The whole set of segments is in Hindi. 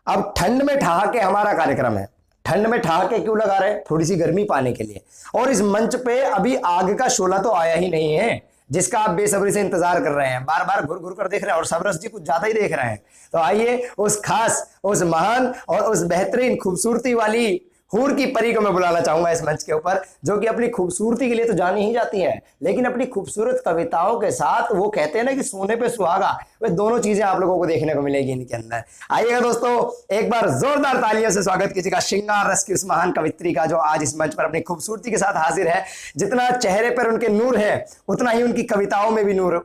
अब ठंड में ठहाके हमारा कार्यक्रम है। ठंड में ठहाके क्यों लगा रहे हैं? थोड़ी सी गर्मी पाने के लिए। और इस मंच पे अभी आग का शोला तो आया ही नहीं है जिसका आप बेसब्री से इंतजार कर रहे हैं, बार बार घुर घुर कर देख रहे हैं और सबरस जी कुछ ज्यादा ही देख रहे हैं। तो आइए उस खास, उस महान और उस बेहतरीन खूबसूरती वाली हूर की परी को मैं बुलाना चाहूंगा इस मंच के ऊपर, जो कि अपनी खूबसूरती के लिए तो जानी ही जाती है, लेकिन अपनी खूबसूरत कविताओं के साथ वो कहते हैं ना कि सोने पे सुहागा, वे दोनों चीजें आप लोगों को देखने को मिलेगी इनके अंदर। आइएगा दोस्तों, एक बार जोरदार तालियों से स्वागत कीजिएगा श्रृंगार रस की उस महान कवित्री का, जो आज इस मंच पर अपनी खूबसूरती के साथ हाजिर है। जितना चेहरे पर उनके नूर है उतना ही उनकी कविताओं में भी नूर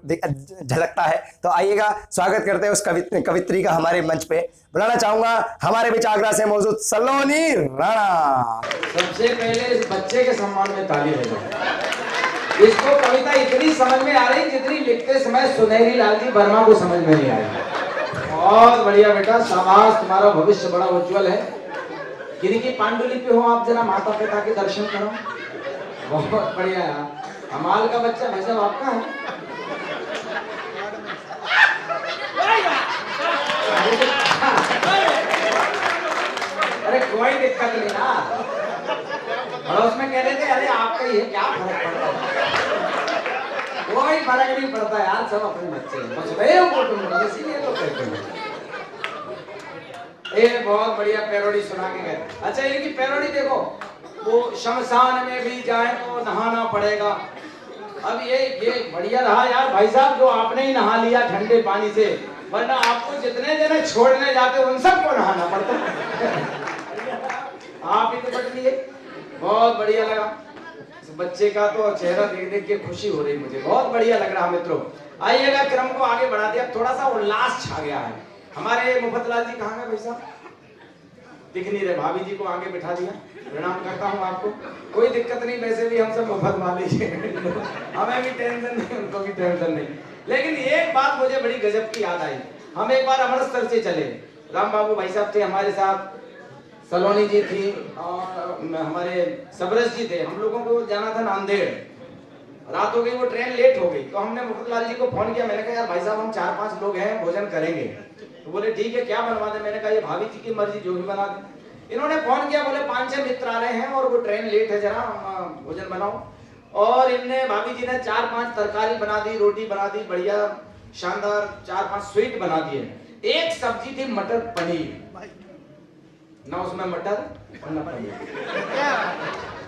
झलकता है। तो आइएगा, स्वागत करते हैं उस कवित्री का हमारे मंच पे। बुलाना चाहूंगा हमारे बीच आगरा से मौजूद सलोनी राणा। सबसे पहले इस बच्चे के सम्मान में ताली बजाओ। इसको कविता इतनी समझ में आ रही जितनी लिखते समय सुनहरी लाल जी वर्मा को समझ में नहीं आई। बहुत बढ़िया बेटा, शाबाश, तुम्हारा भविष्य बड़ा उज्जवल है। किनकी पांडुलिपि हो आप, जरा माता पिता के दर्शन करो। बहुत बढ़िया यार, कमाल का बच्चा भाई साहब आपका है। अरे कोई दिक्कत नहीं ना, पड़ोस में कह रहे थे अरे आपका ही है, क्या फर्क पड़ता है? कोई फर्क नहीं पड़ता यार, सब अपने बच्चे हैं, बस गए हो कुटुंब, इसीलिए तो कहते हैं। ये बहुत बढ़िया पैरोडी सुना के गए। अच्छा, इनकी पैरोडी देखो, वो शमशान में भी जाए तो नहाना पड़ेगा। अब ये बढ़िया रहा यार भाई साहब, जो आपने ही नहा लिया ठंडे पानी से, वरना आपको जितने जने छोड़ने जाते उन सबको नहाना पड़ता। आप ही तो बच लिए। बहुत बढ़िया लगा, इस बच्चे का तो चेहरा देख देख के खुशी हो रही मुझे, बहुत बढ़िया लग रहा मित्रों। आइएगा, क्रम को आगे बढ़ा दिया, थोड़ा सा उल्लास छा गया है। हमारे मुफतलाल जी कहाँ गए भाई साहब? दिख नहीं रहे। भाभी जी को आगे बिठा दिया, प्रणाम करता हूँ आपको। कोई दिक्कत नहीं, वैसे भी हम सब मुफत वाले ही हमें भी टेंशन नहीं, उनको भी टेंशन नहीं। लेकिन एक बात मुझे बड़ी गजब की याद आई। हम एक बार अमृतसर से चले, राम बाबू भाई साहब थे हमारे साथ, सलोनी जी थी और हमारे सबरस जी थे। हम लोगों को जाना था नांदेड़, रात हो गई, वो ट्रेन लेट हो गई। तो हमने मुफतलाल जी को फोन किया, मैंने कहा यार भाई साहब हम 4-5 लोग हैं, भोजन करेंगे। तो बोले ठीक है, क्या बनवा दे? मैंने कहा ये भाभी जी की मर्जी, जो भी बना दे। इन्होंने फोन किया, बोले 5-6 मित्र आ रहे हैं और वो ट्रेन लेट है, जरा भोजन बनाओ। और इनने, भाभी जी ने 4-5 तरकारी बना दी, रोटी बना दी, बढ़िया शानदार 4-5 स्वीट बना दिए। एक सब्जी थी मटर पनीर, ना उसमें मटर और ना पनीर।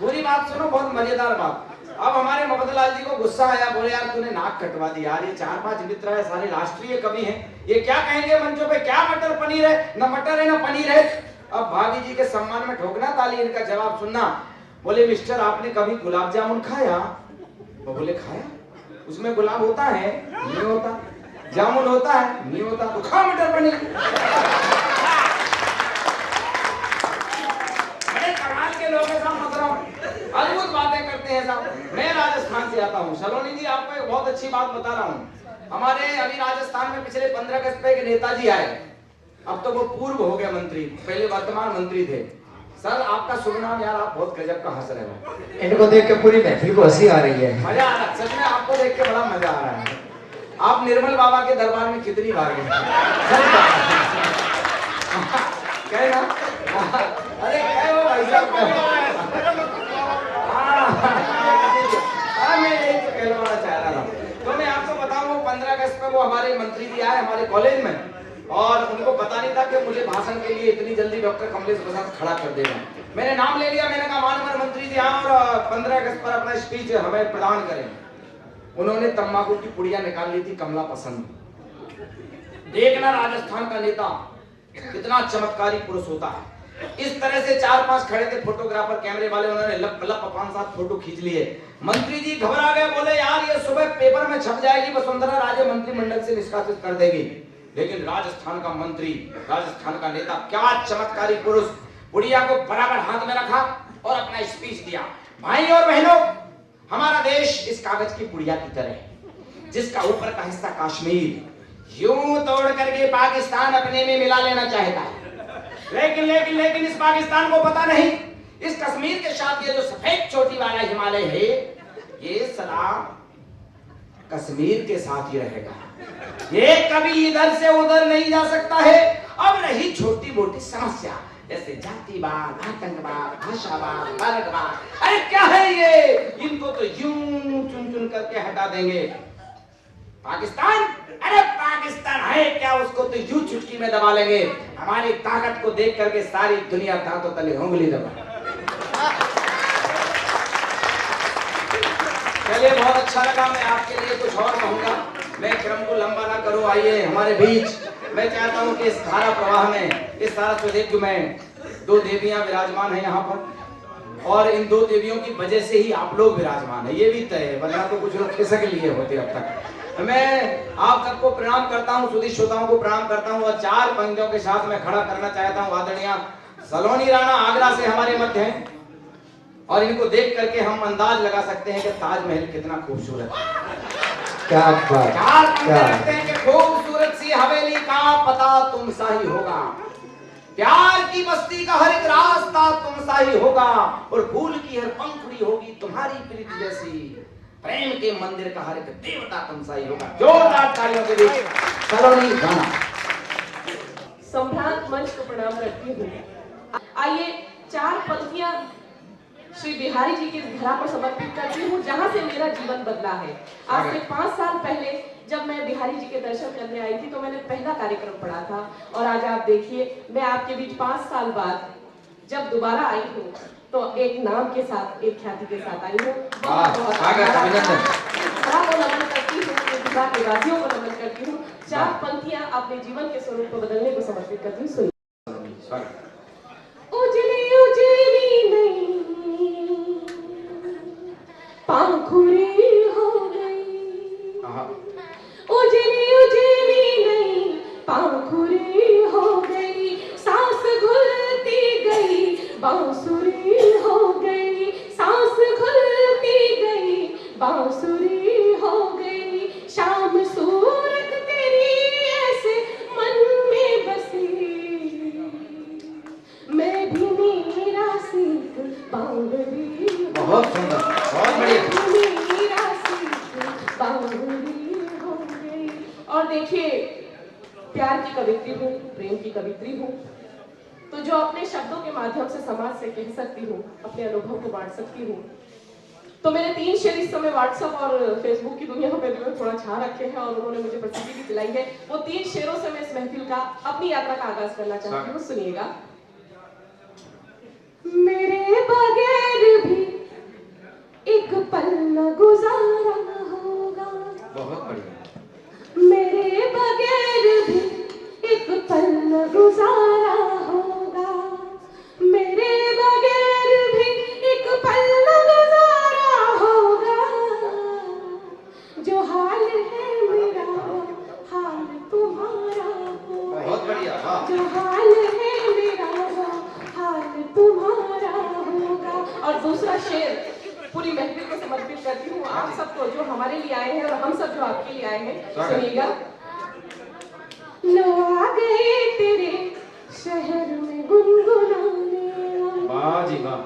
पूरी बात सुनो, बहुत मजेदार बात। अब हमारे मुफतलाल जी को गुस्सा आया, बोले यार तूने नाक कटवा दी यार, ये 4-5 मित्र है, सारे राष्ट्रीय कवि हैं, ये क्या कहेंगे मंचों पे, क्या मटर पनीर है, ना मटर है ना पनीर है। अब भाभी जी के सम्मान में ठोकना ताली, इनका जवाब सुनना। बोले मिस्टर आपने कभी गुलाब जामुन खाया? वो बोले खाया। उसमें गुलाब होता है? नहीं होता। जामुन होता है? नहीं होता। तो खा मटर पनीर। कमाल के लोग हैं साहब, मतलब अद्भुत बातें करते हैं साहब। मैं राजस्थान से आता हूँ। सलोनी जी, आपको एक बहुत अच्छी बात बता रहा हूँ। हमारे अभी राजस्थान में पिछले 15 अगस्त पे एक नेताजी आए, अब तो वो पूर्व हो गए मंत्री, पहले वर्तमान मंत्री थे। सर आपका शुभ नाम? यार आप बहुत गजब का हंस रहे हो। इनको देख के पूरी महफिल को हंसी आ रही है। मजा आ रहा है, सच में आपको देख के बड़ा मजा आ रहा है। आप निर्मल बाबा के दरबार में कितनी बार गए? कहे ना? अरे कहे हो भाई साहब, मैं यही तो कहना चाह रहा था। तो मैं आपको बताऊं, 15 अगस्त में वो हमारे मंत्री जी आए हमारे कॉलेज में, और उनको पता नहीं था कि मुझे भाषण के लिए इतनी जल्दी डॉक्टर कमलेश प्रसाद खड़ा कर देगा। मैंने नाम ले लिया, मैंने कहा माननीय मंत्री जी आए और 15 अगस्त पर अपना स्पीच हमें प्रदान करें। उन्होंने तंबाकू की पुड़िया निकाल ली थी, कमला पसंद। देखना राजस्थान का नेता कितना चमत्कारी पुरुष होता है। इस तरह से 4-5 खड़े थे फोटोग्राफर, कैमरे वाले, उन्होंने लप लप 5-7 फोटो खींच लिए। मंत्री जी घबरा गए, बोले यार ये सुबह पेपर में छप जाएगी, वसुंधरा राजे मंत्रिमंडल से निष्कासित कर देगी। लेकिन राजस्थान का मंत्री, राजस्थान का नेता, क्या चमत्कारी पुरुष, बुढ़िया को बराबर हाथ में रखा और अपना स्पीच दिया। भाई और बहनों, हमारा देश इस कागज की पुड़िया की तरह है, जिसका ऊपर का हिस्सा कश्मीर यूं तोड़ करके पाकिस्तान अपने में मिला लेना चाहता है। लेकिन इस पाकिस्तान को पता नहीं, इस कश्मीर के साथ ये जो सफेद चोटी वाला हिमालय है, ये सदा कश्मीर के साथ ही रहेगा। ये कभी इधर से उधर नहीं जा सकता है अब रही छोटी मोटी समस्या, जैसे जातिवाद, आतंकवाद, भाषावाद, वर्गवाद, अरे क्या है ये, इनको तो यूं चुन चुन करके हटा देंगे। पाकिस्तान, अरे पाकिस्तान है क्या, उसको तो यूं चुटकी में दबा लेंगे। हमारी ताकत को देख करके सारी दुनिया दांतों तले उंगली दबा। चलिए, बहुत अच्छा लगा। मैं आपके लिए कुछ और कहूंगा, मैं क्रम को लंबा ना करूं। आइए हमारे बीच, मैं चाहता हूं कि इस धारा प्रवाह में, इस सारस्वत में 2 देवियां विराजमान हैं यहाँ पर, और इन 2 देवियों की वजह से ही आप लोग विराजमान है, ये भी तय है, वरना तो कुछ लोग खिसक लिए होते अब तक। मैं आप सबको प्रणाम करता हूँ, सुधी श्रोताओं को प्रणाम करता हूँ, और 4 पंक्तियों के साथ मैं खड़ा करना चाहता हूँ आदरणीय सलोनी राणा आगरा से हमारे मध्य हैं, और इनको देख करके हम अंदाज लगा सकते हैं कि ताजमहल कितना खूबसूरत है। क्या बात, क्या रखते हैं कि खूबसूरत सी हवेली का पता तुम सा ही होगा, प्यार की बस्ती का हर एक रास्ता तुम सा ही होगा, और फूल की हर पंखुड़ी होगी तुम्हारी प्रीति जैसी, प्रेम के मंदिर का हर एक देवता तुम सा ही होगा। जोरदार तालियों के बीच सलोनी राणा। सम्राट मंच को प्रणाम करती हूँ। आइए 4 पंक्तियां श्री बिहारी जी के धरा पर समर्पित करती हूँ, जहाँ से मेरा जीवन बदला है। आज से 5 साल पहले जब मैं बिहारी जी के दर्शन करने आई थी, तो मैंने पहला कार्यक्रम पढ़ा था, और आज आप देखिए मैं आपके बीच 5 साल बाद जब दोबारा आई हूँ, तो एक नाम के साथ, एक ख्याति के साथ आई हूँ। बहुत नमन करती हूँ, निवासियों को नमन करती हूँ। 4 पंक्तियां अपने जीवन के स्वरूप को बदलने को समर्पित करती हूँ। सुनिए। उजली उजली नहीं पंखुड़ी हो गई, उजली उजली नहीं पंखुड़ी हो गई, सांस घुलती गई बांसुरी हो गई, सांस घुलती गई बांसुरी हो गई, शाम सूरत तेरी ऐसे मन में बसी, मैं भी मेरा सीख बांगड़ी। बहुत सुंदर, बहुत बढ़िया। मेरा सीख बांगड़ी हो गई। और देखिए, प्यार की कवित्री हूँ, प्रेम की कवित्री हूँ, तो जो अपने शब्दों के माध्यम से समाज से कह सकती हूँ, अपने अनुभव को बांट सकती हूँ। तो मेरे 3 शेर इस समय व्हाट्सएप और फेसबुक की दुनिया में थोड़ा छा रखे हैं, और उन्होंने मुझे प्रसिद्धि भी दिलाई है। वो 3 शेरों से मैं इस महफिल का, अपनी यात्रा का आगाज करना चाहती हूँ। सुनिएगा। मेरे बगैर भी एक पल न गुजारा होगा, बहुत बढ़िया। मेरे बगैर भी एक पल न गुजारा होगा, मेरे बगैर भी एक पल न गुजारा होगा, जो हाल है मेरा वो हाल तुम्हारा होगा, बहुत बढ़िया। जो हाल है मेरा वो हाल तुम्हारा होगा। और दूसरा शेर पूरी महफिल को समर्पित करती हूँ, आप सबको जो हमारे लिए आए हैं और हम सब जो आपके लिए आए हैं। सुनिएगा। लो आ गए तेरे शहर में गुनगुनाने, वाह जी वाह।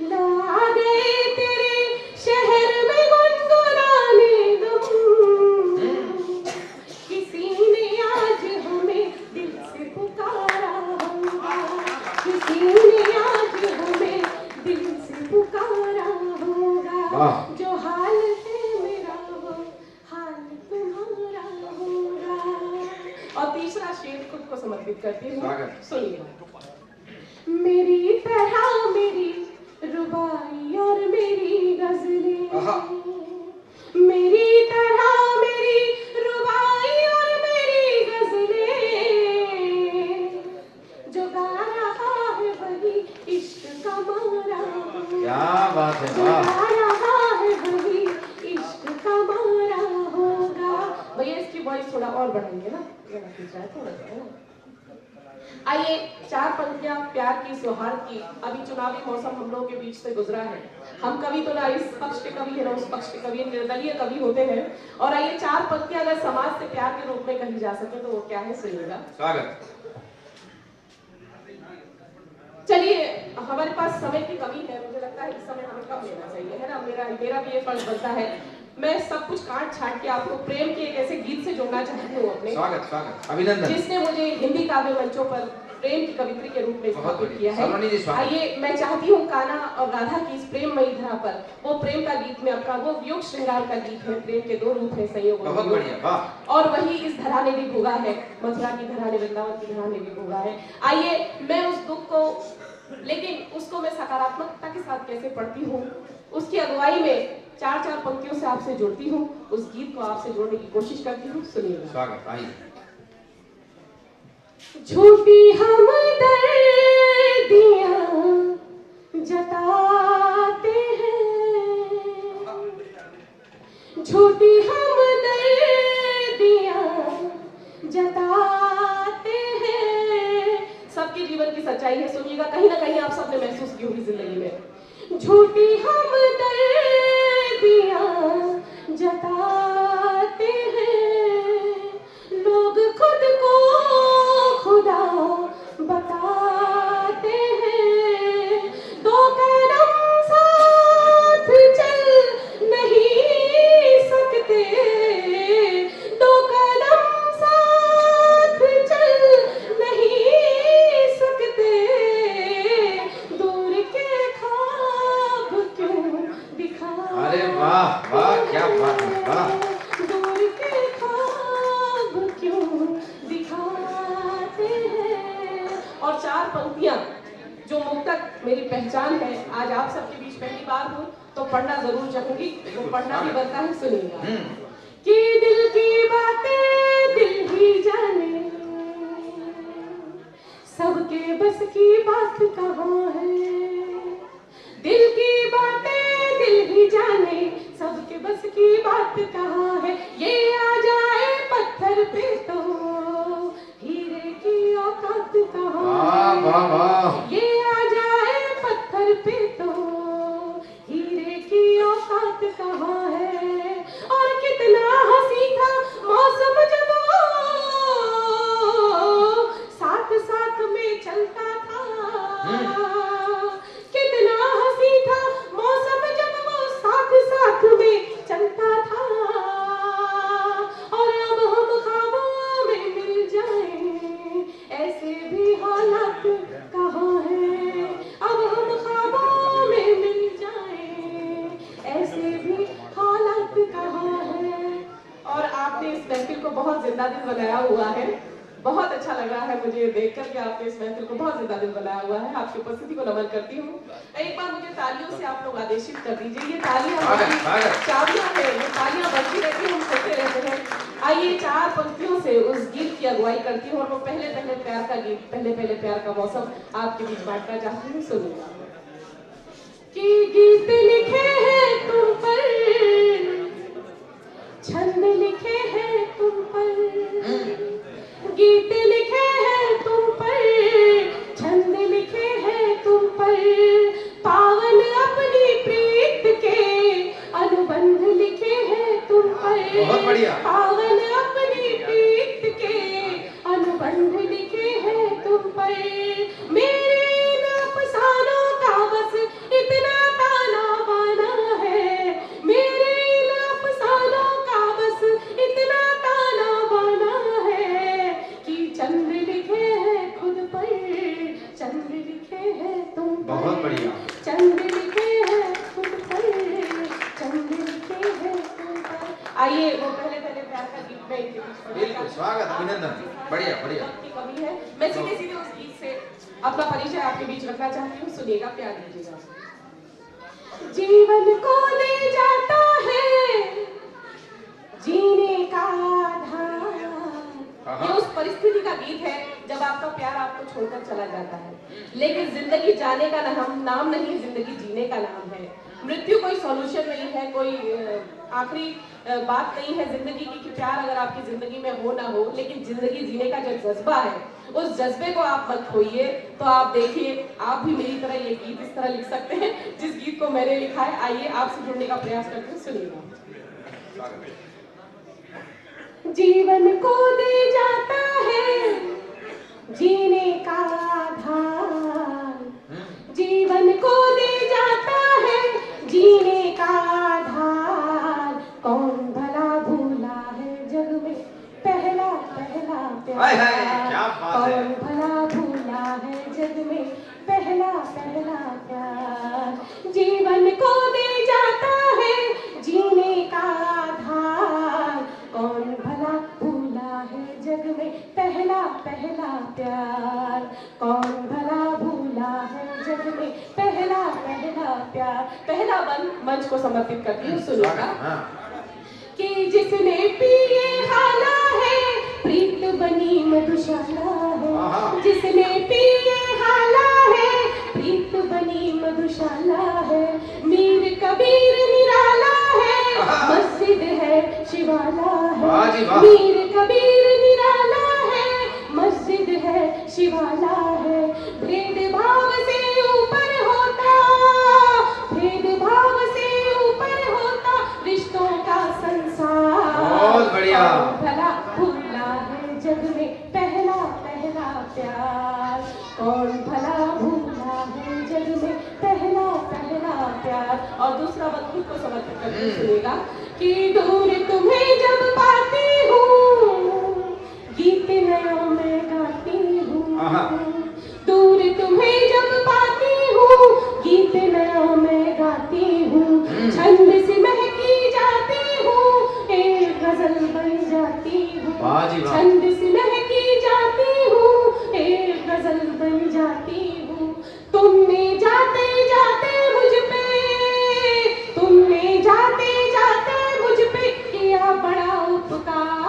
लो आ गए तेरे शहर में गुनगुनाने दम, किसी ने आज हमें दिल से पुकारा होगा, किसी ने आज हमें दिल से पुकारा होगा, जो हाल है मेरा वो हाल तुम्हारा होगा। और तीसरा शेर खुद को समर्पित करती हूँ। सुनिए। मेरी तरह मेरी रुबाई और मेरी गजलें, मेरी तरह मेरी रुबाई और मेरी गजलें, जो गा रहा है वही इश्क का मारा होगा, क्या बात है, जो गा रहा है वही इश्क का मारा होगा। भैया इसकी वॉइस थोड़ा और बढ़ाएंगे ना, थोड़ा सा। आइए 4 पंक्तियां प्यार की, सौहार्द की। अभी चुनावी मौसम हम लोगों के बीच से गुजरा है, हम कभी तो ना इस पक्ष के कवि है ना उस पक्ष के कवि, निर्दलीय कवि होते हैं। और आइए 4 पंक्तियां अगर समाज से प्यार के रूप में कही जा सके तो वो क्या है, सुनिएगा। स्वागत। चलिए, हमारे पास समय की कमी है, मुझे लगता है इस समय हमें कम लेना चाहिए, है ना, मेरा भी ये फर्ज बनता है। मैं सब कुछ काट छाट के आपको प्रेम के एक ऐसे गीत से जोड़ना चाहती हूँ अपने, स्वागत स्वागत अभिनंदन, जिसने मुझे हिंदी काव्य मंचों पर प्रेम की कवित्री के रूप में स्थापित किया है। सलोनी जी स्वागत। आइए मैं चाहती हूँ कान्हा और राधा की इस प्रेममयी धरा पर वो प्रेम का गीत में आपका वो वियोग श्रृंगार का गीत है, प्रेम के दो रूप है संयोग और बहुत वियोग। बढ़िया, वाह। और वही इस धरा ने भी भोगा है, मथुरा की धरा ने, वृंदावन की धरा ने भी भोगा है। आइए मैं उस दुख को, लेकिन उसको मैं सकारात्मकता के साथ कैसे पढ़ती हूँ, उसकी अगुवाई में चार चार पंक्तियों से आपसे जुड़ती हूँ, उस गीत को आपसे जोड़ने की कोशिश करती हूँ। सुनिएगा। स्वागत, आइए। झूठी हम दर्दियां जताते हैं, झूठी हम दर्दियां जताते हैं। सबके जीवन की सच्चाई है, सुनिएगा, कहीं ना कहीं आप सबने महसूस की होगी जिंदगी में। झूठी हम दर्दियां जताते हैं, लोग खुद को खुदा बताते हैं, दो कदम साथ चल नहीं सकते, दो कदम साथ चल नहीं सकते, दूर के ख्वाब क्यों दिखा। अरे वाह वाह, क्या बात है, वाह। दूर के ख्वाब क्यों दिखाते हैं। और चार पंक्तियां जो मुक्तक मेरी पहचान है, आज आप सबके बीच पहली बार हूँ तो पढ़ना जरूर चाहूंगी, वो पढ़ना भी बनता है। सुनिएगा। कि दिल की बातें दिल ही जाने, सबके बस की बात कहाँ है, दिल की बातें दिल ही जाने, सबके बस की बात कहाँ है, ये आ जाए पत्थर पे तो हीरे की औकात कहाँ है, ये आ जाए पत्थर पे तो हीरे की औकात कहाँ है। और कितना हंसी था मौसम जब साथ साथ में चलता था, कितना हंसी था मौसम जब वो साथ साथ में चलता था। और अब हम ख्वाबों में मिल जाएं, ऐसे भी हालात कहाँ है, अब हम ख्वाबों में मिल जाएं, ऐसे भी हालात कहाँ है। और आपने इस महफिल को बहुत जिंदा दिल बनाया हुआ है, बहुत अच्छा लग रहा है मुझे देखकर कि आपने इस महफिल को बहुत जिंदा दिल बनाया हुआ है। आपकी उपस्थिति को नमन करती हूँ। एक बार मुझे तालियों से आप लोग आदेशित कर दीजिए। ये तालियां चाबियां हैं, ये तालियां बजती रहती हैं, हम सुनते रहते हैं। आइए चार पंक्तियों से उस गीत की अगुवाई करती हूँ और वो पहले पहले प्यार का गीत, पहले पहले प्यार का मौसम आपके बीच बांटना चाहती हूँ। सुनिएगा। कि गीत लिखे हैं तुम पर, छंद लिखे हैं तुम पर, गीत लिखे हैं तुम पर, छंद लिखे हैं तुम पर, पावन अपनी प्रीत के अनुबंध लिखे हैं तुम पर, बहुत बढ़िया। पावन अपनी प्रीत के अनुबंध लिखे हैं तुम पर। मेरे इन अफसानों का बस इतना ताना बाना है, मेरे इन अफसानों का बस इतना ताना बाना है, कि चंद लिखे हैं खुद पर, चंद लिखे हैं तुम पर। बहुत बढ़िया। चंद लिखे हैं खुद पर, चंद लिखे हैं तुम पर। आइए वो पहले पहले प्यार का गीत में बिल्कुल, स्वागत, अभिनंदन, बढ़िया बढ़िया। वक्त की कमी है, मैं सीधे सीधे उस गीत से अपना परिचय आपके बीच रखना चाहती हूँ। सुनिएगा, प्यार दीजिएगा। जीवन को दे जाता है जीने का आधार, ये उस परिस्थिति का गीत है जब आपका प्यार आपको छोड़कर चला जाता है, लेकिन जिंदगी जाने का नाम नहीं, जिंदगी जीने का नाम है। मृत्यु कोई सॉल्यूशन नहीं है, कोई आखिरी बात नहीं है जिंदगी की कि प्यार अगर आपकी जिंदगी में हो ना हो, लेकिन जिंदगी जीने का जो जज्बा है, उस जज्बे को आप मत खोइए। तो आप देखिए, आप भी मेरी तरह ये गीत इस तरह लिख सकते हैं जिस गीत को मैंने लिखा है। आइए आपसे जुड़ने का प्रयास करते हैं। सुनिएगा। जीवन को दे जाता है जीने का आधार, जीवन को दे जाता है जीने का आधार, पहला प्यार जीवन को दे जाता है जीने का आधार। कौन भला भूला है जग में पहला पहला प्यार, कौन भला भूला है जग में पहला पहला प्यार। पहला मंच को समर्पित करती हूँ, सुनिएगा। कि जिसने पिए हाला है प्रीत बनी मधुशाला है, जिसने पिए हाला है प्रीत बनी मधुशाला है। मीर कबीर निराला है मस्जिद है शिवाला है, मीर कबीर निराला है मस्जिद है शिवाला है। भेदभाव से ऊपर होता, भेदभाव से ऊपर होता रिश्तों का संसार। बहुत बढ़िया। भला भूला है जग में पहला पहला प्यार, कौन भला भूला है जग में पहला पहला प्यार। और दूसरा बंधु को समर्पित करके सुनेगा। कि दूर तुम्हें जब पाती हूँ गीत नया मैं गाती हूँ, दूर तुम्हें जब पाती हूँ गीत नया मैं गाती हूँ। छंद से महकी जाती हूँ एक गजल बन जाती हूँ, छंद से महकी जाती हूँ एक गजल बन जाती हूँ। तुमने जाते जाते मुझ पे, तुमने जाते जाते मुझ पे किया बड़ा उपकार।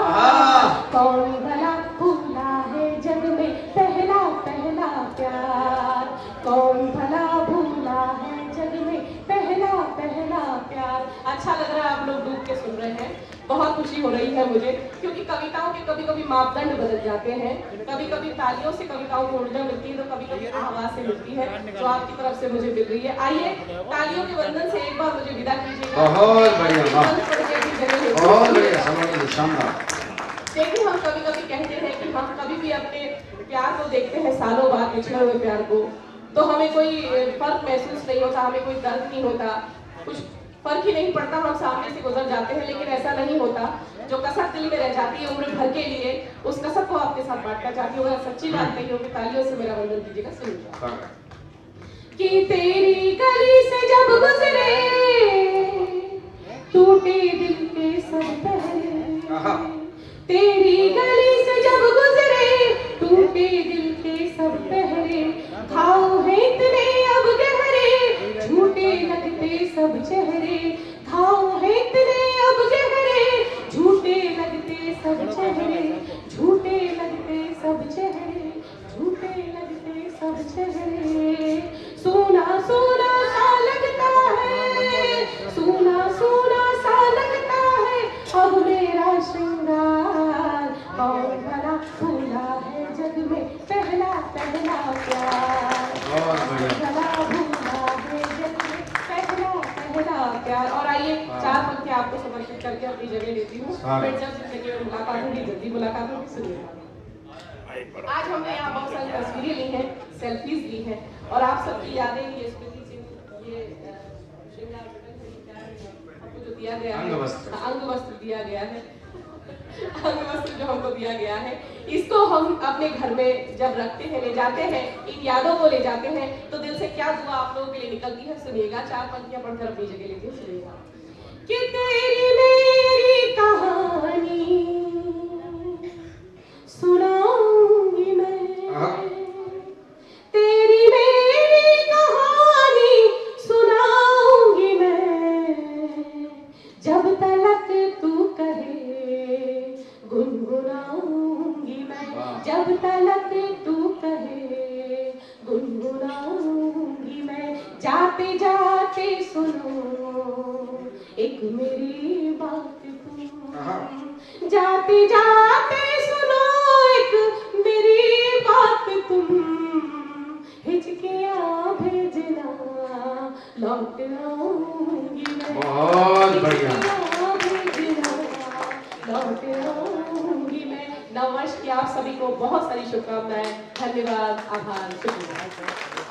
कौन भला भूला है जग में पहला पहला प्यार, कौन भला भूला है जग में पहला पहला प्यार। अच्छा लग रहा है आप लोग डूब के सुन रहे हैं, बहुत खुशी हो रही है मुझे, क्योंकि कविताओं के कभी कभी मापदंड बदल जाते हैं। कभी कभी तालियों से कविताओं को ऊर्जा मिलती है, तो कभी कभी आवाज से मिलती है, जो आपकी तरफ से मुझे मिल रही है। आइए तालियों के वंदन से एक बार मुझे विदा कीजिएगा। बहुत बढ़िया, बहुत बढ़िया, शानदार। देखिए, हम कभी कभी कहते हैं कि हम कभी भी अपने प्यार को देखते हैं सालों बाद पिछड़े हुए प्यार को, तो हमें कोई फर्क महसूस नहीं होता, हमें कोई दर्द नहीं होता, कुछ फर्क ही नहीं पड़ता, हम सामने से गुजर जाते हैं। लेकिन ऐसा नहीं होता, जो कसक दिल में रह जाती है उम्र भर के लिए, उस कसक को आपके साथ बांटना चाहती हूँ। अगर सच्ची बात नहीं होगी तालियों से मेरा वंदन कीजिएगा। सुनिए। कि तेरी गली से जब गुजरे टूटे दिल के सब पहरे, तेरी गली से जब गुजरे टूटे दिल के सब पहरे। घाव है इतने अब गहरे झूठे लगते सब चेहरे, घाव है इतने अब गहरे झूठे लगते सब चेहरे, झूठे लगते सब चेहरे, झूठे लगते सब चेहरे। सोना सोना सा लगता है, सोना सोना सा लगता है अब मेरा श्रृंगार। कौन भला भूला है जग में पहला पहला प्यार, भला भूला है जग में पहला पहला प्यार। और आइए चार पंक्तियां आपको समर्पित करके अपनी जगह लेती हूँ, फिर जब जिंदगी में मुलाकात होगी, जल्दी मुलाकात होगी। सुनिए। आज हमने यहाँ बहुत सारी तस्वीरें ली हैं, सेल्फीज ली हैं, और आप सबकी यादें ये स्मृति चिन्ह, ये श्रृंगार आपको जो दिया गया है, अंग वस्त्र दिया गया है, अंग वस्त्र जो हमको दिया गया है, इसको हम अपने घर में जब रखते हैं, ले जाते हैं, इन यादों को ले जाते हैं, तो दिल से क्या दुआ आप लोगों के लिए निकलती है। सुनिएगा, चार पंक्तियां पढ़कर अपनी जगह लेती हूँ। सुनिएगा। कि तेरी मेरी कहानी सुनाऊंगी मैं, तेरी मेरी कहानी सुनाऊंगी मैं, जब तलक तू कहे गुनगुनाऊंगी मैं, जब तलक तू कहे गुनगुनाऊंगी मैं। जाते जाते सुनो एक मेरी बात तुम, जाते जाते सुनो एक मेरी बात तुम, हिचकियां भेजना लौट आऊंगी मैं, बहुत बढ़िया, भेजना लौट आऊंगी मैं। नववर्ष की आप सभी को बहुत सारी शुभकामनाएं, धन्यवाद, आभार, शुक्रिया।